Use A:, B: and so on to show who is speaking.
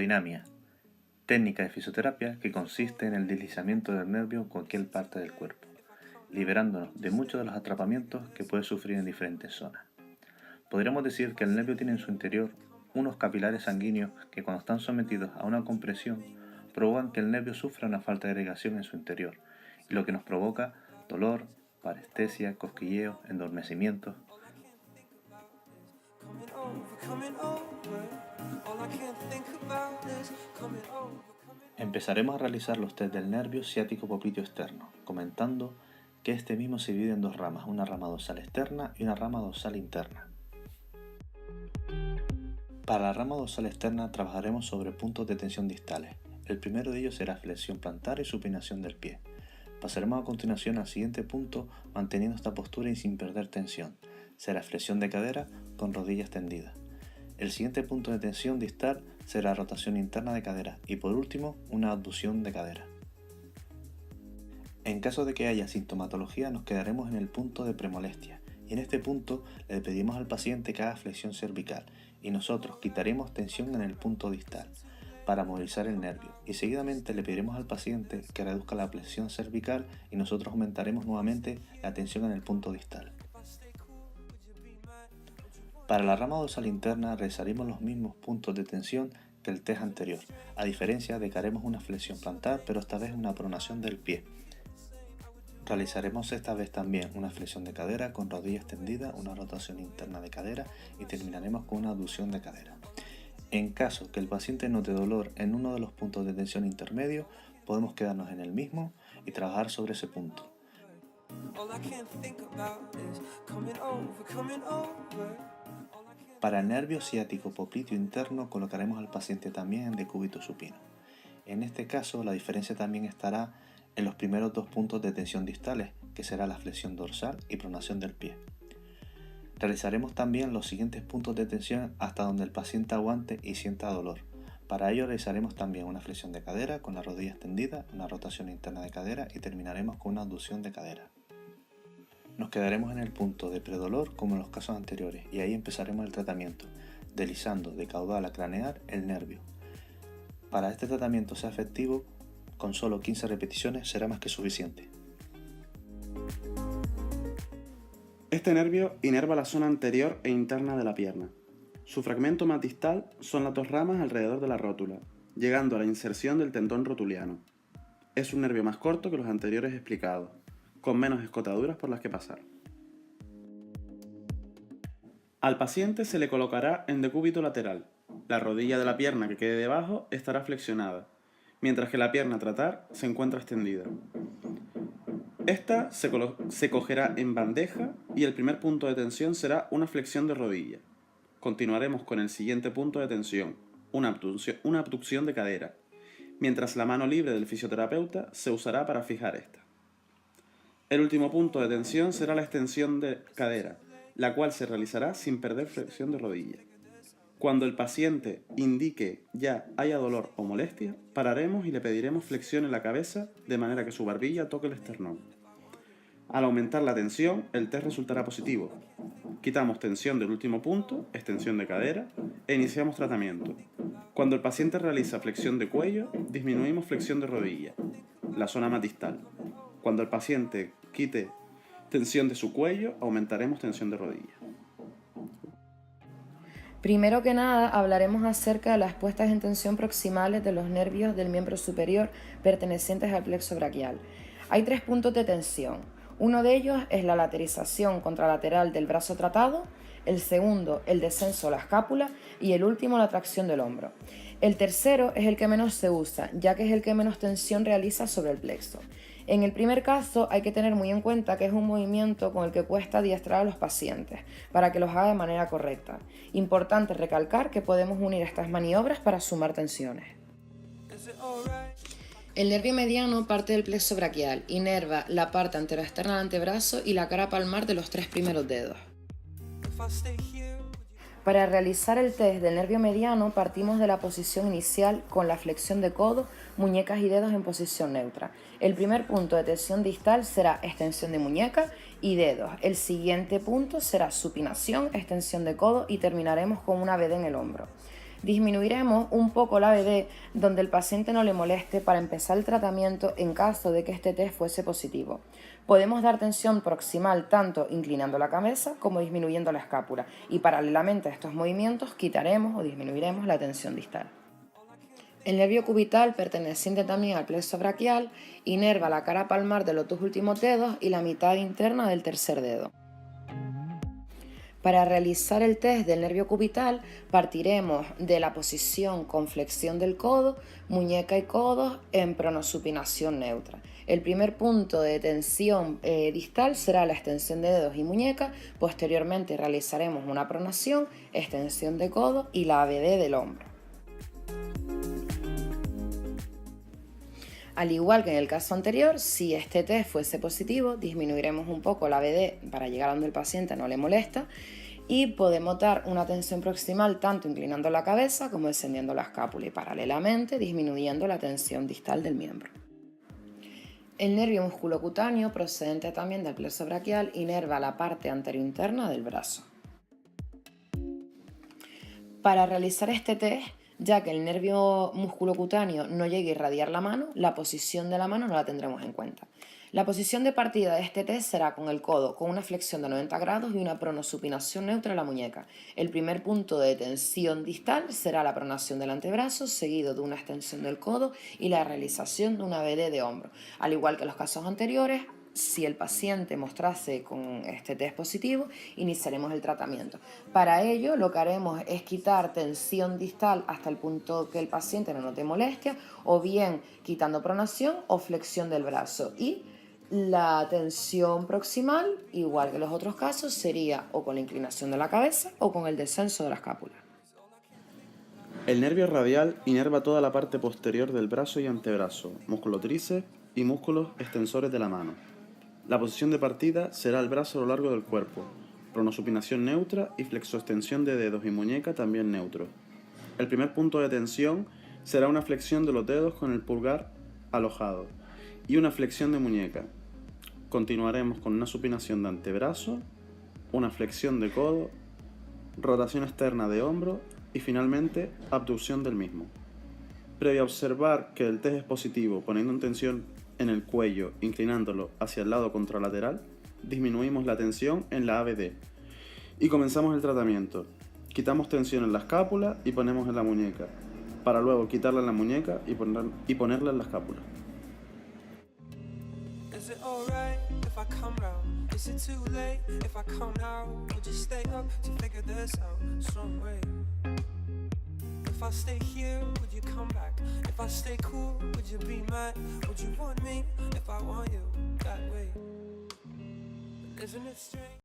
A: Hidrodinamia, técnica de fisioterapia que consiste en el deslizamiento del nervio en cualquier parte del cuerpo, liberándonos de muchos de los atrapamientos que puede sufrir en diferentes zonas. Podríamos decir que el nervio tiene en su interior unos capilares sanguíneos que cuando están sometidos a una compresión provocan que el nervio sufra una falta de irrigación en su interior, y lo que nos provoca dolor, parestesia, cosquilleos, endormecimientos. Empezaremos a realizar los test del nervio ciático popliteo externo, comentando que este mismo se divide en dos ramas, una rama dorsal externa y una rama dorsal interna. Para la rama dorsal externa trabajaremos sobre puntos de tensión distales. El primero de ellos será flexión plantar y supinación del pie. Pasaremos a continuación al siguiente punto manteniendo esta postura y sin perder tensión. Será flexión de cadera con rodillas tendidas. El siguiente punto de tensión distal será rotación interna de cadera y por último una abducción de cadera. En caso de que haya sintomatología nos quedaremos en el punto de premolestia y en este punto le pedimos al paciente que haga flexión cervical y nosotros quitaremos tensión en el punto distal para movilizar el nervio y seguidamente le pediremos al paciente que reduzca la flexión cervical y nosotros aumentaremos nuevamente la tensión en el punto distal. Para la rama dorsal interna realizaremos los mismos puntos de tensión que el test anterior, a diferencia de que haremos una flexión plantar pero esta vez una pronación del pie. Realizaremos esta vez también una flexión de cadera con rodillas tendidas, una rotación interna de cadera y terminaremos con una abducción de cadera. En caso que el paciente note dolor en uno de los puntos de tensión intermedio, podemos quedarnos en el mismo y trabajar sobre ese punto. Para el nervio ciático popliteo interno colocaremos al paciente también en decúbito supino. En este caso la diferencia también estará en los primeros dos puntos de tensión distales, que será la flexión dorsal y pronación del pie. Realizaremos también los siguientes puntos de tensión hasta donde el paciente aguante y sienta dolor. Para ello realizaremos también una flexión de cadera con las rodillas tendidas, una rotación interna de cadera y terminaremos con una abducción de cadera. Nos quedaremos en el punto de predolor como en los casos anteriores y ahí empezaremos el tratamiento, deslizando de caudal a craneal el nervio. Para este tratamiento sea efectivo, con solo 15 repeticiones será más que suficiente.
B: Este nervio inerva la zona anterior e interna de la pierna. Su fragmento más distal son las dos ramas alrededor de la rótula, llegando a la inserción del tendón rotuliano. Es un nervio más corto que los anteriores explicados, con menos escotaduras por las que pasar. Al paciente se le colocará en decúbito lateral. La rodilla de la pierna que quede debajo estará flexionada, mientras que la pierna a tratar se encuentra extendida. Esta se cogerá en bandeja y el primer punto de tensión será una flexión de rodilla. Continuaremos con el siguiente punto de tensión, una abducción de cadera, mientras la mano libre del fisioterapeuta se usará para fijar esta. El último punto de tensión será la extensión de cadera, la cual se realizará sin perder flexión de rodilla. Cuando el paciente indique ya haya dolor o molestia, pararemos y le pediremos flexión en la cabeza de manera que su barbilla toque el esternón. Al aumentar la tensión, el test resultará positivo. Quitamos tensión del último punto, extensión de cadera, e iniciamos tratamiento. Cuando el paciente realiza flexión de cuello, disminuimos flexión de rodilla, la zona más distal. Cuando el paciente quite tensión de su cuello, aumentaremos tensión de rodilla.
C: Primero que nada, hablaremos acerca de las puestas en tensión proximales de los nervios del miembro superior pertenecientes al plexo braquial. Hay 3 puntos de tensión. Uno de ellos es la laterización contralateral del brazo tratado, el segundo, el descenso a la escápula y el último, la tracción del hombro. El tercero es el que menos se usa, ya que es el que menos tensión realiza sobre el plexo. En el primer caso hay que tener muy en cuenta que es un movimiento con el que cuesta adiestrar a los pacientes para que los haga de manera correcta. Importante recalcar que podemos unir estas maniobras para sumar tensiones. El nervio mediano parte del plexo braquial, inerva la parte anteroexterna del antebrazo y la cara palmar de los 3 primeros dedos. Para realizar el test del nervio mediano partimos de la posición inicial con la flexión de codo, muñecas y dedos en posición neutra. El primer punto de tensión distal será extensión de muñeca y dedos. El siguiente punto será supinación, extensión de codo y terminaremos con una veda en el hombro. Disminuiremos un poco la ABD donde el paciente no le moleste para empezar el tratamiento en caso de que este test fuese positivo. Podemos dar tensión proximal tanto inclinando la cabeza como disminuyendo la escápula y paralelamente a estos movimientos quitaremos o disminuiremos la tensión distal. El nervio cubital, perteneciente también al plexo braquial, inerva la cara palmar de los dos últimos dedos y la mitad interna del tercer dedo. Para realizar el test del nervio cubital partiremos de la posición con flexión del codo, muñeca y codos en pronosupinación neutra. El primer punto de tensión distal será la extensión de dedos y muñeca, posteriormente realizaremos una pronación, extensión de codo y la ABD del hombro. Al igual que en el caso anterior, si este test fuese positivo, disminuiremos un poco la ABD para llegar a donde el paciente no le molesta y podemos dar una tensión proximal tanto inclinando la cabeza como descendiendo la escápula y paralelamente disminuyendo la tensión distal del miembro. El nervio musculocutáneo, procedente también del plexo braquial, inerva la parte anterointerna del brazo. Para realizar este test, ya que el nervio musculocutáneo no llegue a irradiar la mano, la posición de la mano no la tendremos en cuenta. La posición de partida de este test será con el codo, con una flexión de 90 grados y una pronosupinación neutra en la muñeca. El primer punto de tensión distal será la pronación del antebrazo, seguido de una extensión del codo y la realización de una ABD de hombro. Al igual que en los casos anteriores, si el paciente mostrase con este test positivo, iniciaremos el tratamiento. Para ello, lo que haremos es quitar tensión distal hasta el punto que el paciente no note molestia, o bien quitando pronación o flexión del brazo. Y la tensión proximal, igual que en los otros casos, sería o con la inclinación de la cabeza o con el descenso de la escápula.
B: El nervio radial inerva toda la parte posterior del brazo y antebrazo, músculo tríceps y músculos extensores de la mano. La posición de partida será el brazo a lo largo del cuerpo, pronosupinación neutra y flexoextensión de dedos y muñeca también neutro. El primer punto de tensión será una flexión de los dedos con el pulgar alojado y una flexión de muñeca. Continuaremos con una supinación de antebrazo, una flexión de codo, rotación externa de hombro y finalmente abducción del mismo. Previo a observar que el test es positivo poniendo en tensión en el cuello, inclinándolo hacia el lado contralateral, disminuimos la tensión en la ABD y comenzamos el tratamiento. Quitamos tensión en la escápula y ponemos en la muñeca, para luego quitarla en la muñeca y ponerla en la escápula.
D: If I stay here, would you come back? If I stay cool, would you be mad? Would you want me if I want you that way? Isn't it strange?